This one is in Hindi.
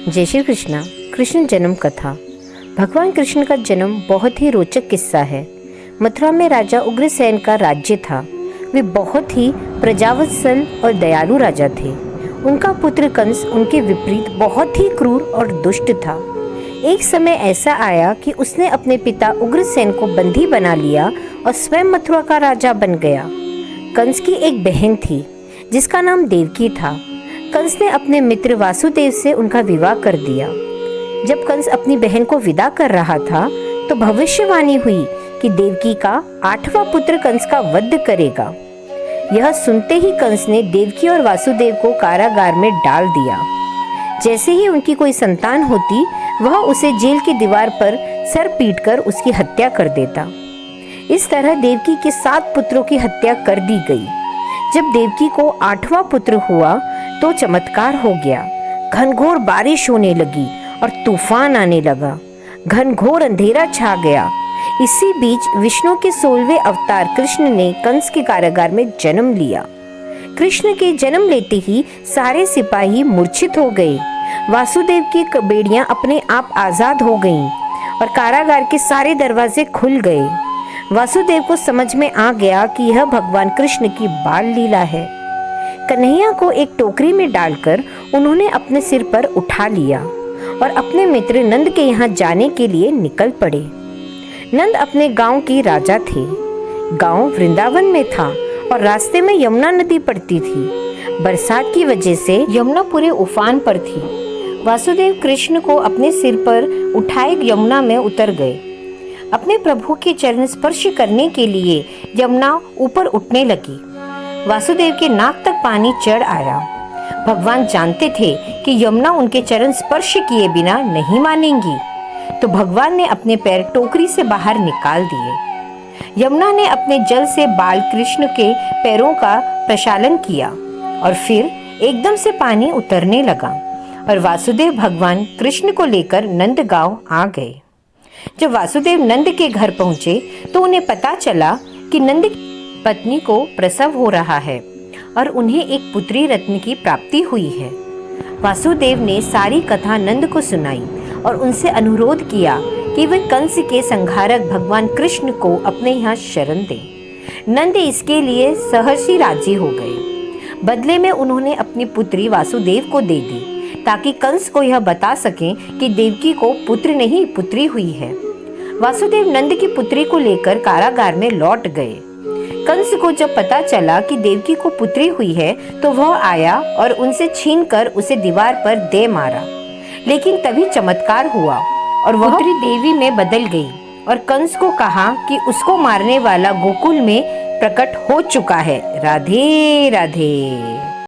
जय श्री कृष्णा। कृष्ण जन्म कथा। भगवान कृष्ण का जन्म बहुत ही रोचक किस्सा है। मथुरा में राजा उग्रसेन का राज्य था। वे बहुत ही प्रजावत्सल और दयालु राजा थे। उनका पुत्र कंस उनके विपरीत बहुत ही क्रूर और दुष्ट था। एक समय ऐसा आया कि उसने अपने पिता उग्रसेन को बंदी बना लिया और स्वयं मथुरा का राजा बन गया। कंस की एक बहन थी जिसका नाम देवकी था। कंस ने अपने मित्र वासुदेव से उनका विवाह कर दिया। जब कंस अपनी बहन को विदा कर रहा था तो भविष्यवाणी हुई कि देवकी का 8वां पुत्र कंस का वध करेगा। यह सुनते ही कंस ने देवकी और वासुदेव को कारागार में डाल दिया। जैसे ही उनकी कोई संतान होती वह उसे जेल की दीवार पर सर पीटकर उसकी हत्या कर देता। इस तरह देवकी के 7 पुत्रों की हत्या कर दी गई। जब देवकी को 8वां पुत्र हुआ तो चमत्कार हो गया। घनघोर बारिश होने लगी और तूफान आने लगा। घनघोर अंधेरा छा गया। इसी बीच विष्णु के 16वें अवतार कृष्ण ने कंस के कारागार में जन्म लिया। कृष्ण के जन्म लेते ही सारे सिपाही मूर्छित हो गए। वासुदेव की बेड़ियां अपने आप आजाद हो गईं और कारागार के सारे दरवाजे खुल गए। वासुदेव को समझ में आ गया कि यह भगवान कृष्ण की बाल लीला है। कन्हैया को एक टोकरी में डालकर उन्होंने अपने सिर पर उठा लिया और अपने मित्र नंद के यहाँ जाने के लिए निकल पड़े। नंद अपने गांव के राजा थे। गांव वृंदावन में था और रास्ते में यमुना नदी पड़ती थी। बरसात की वजह से यमुना पूरे उफान पर थी। वासुदेव कृष्ण को अपने सिर पर उठाए यमुना में उतर गए। अपने प्रभु के चरण स्पर्श करने के लिए यमुना ऊपर उठने लगी। वासुदेव के नाक तक पानी चढ़ आया। भगवान जानते थे कि यमुना उनके चरण स्पर्श किए बिना नहीं मानेंगी, तो भगवान ने अपने पैर टोकरी से बाहर निकाल दिए। यमुना ने अपने जल से बाल कृष्ण के पैरों का प्रक्षालन किया और फिर एकदम से पानी उतरने लगा और वासुदेव भगवान कृष्ण को लेकर नंद गांव आ गए। जब वासुदेव नंद के घर पहुंचे तो उन्हें पता चला कि नंद की पत्नी को प्रसव हो रहा है और उन्हें एक पुत्री रत्न की प्राप्ति हुई है। वासुदेव ने सारी कथा नंद को सुनाई और उनसे अनुरोध किया कि वे कंस के संहारक भगवान कृष्ण को अपने यहाँ शरण दें। नंद इसके लिए सहर्षि राजी हो गए। बदले में उन्होंने अपनी पुत्री वासुदेव को दे दी ताकि कंस को यह बता सकें कि देवकी को पुत्र नहीं पुत्री हुई है। वासुदेव नंद की पुत्री को लेकर कारागार में लौट गए। कंस को जब पता चला कि देवकी को पुत्री हुई है तो वह आया और उनसे छीनकर उसे दीवार पर दे मारा। लेकिन तभी चमत्कार हुआ और वह पुत्री देवी में बदल गई और कंस को कहा कि उसको मारने वाला गोकुल में प्रकट हो चुका है। राधे राधे।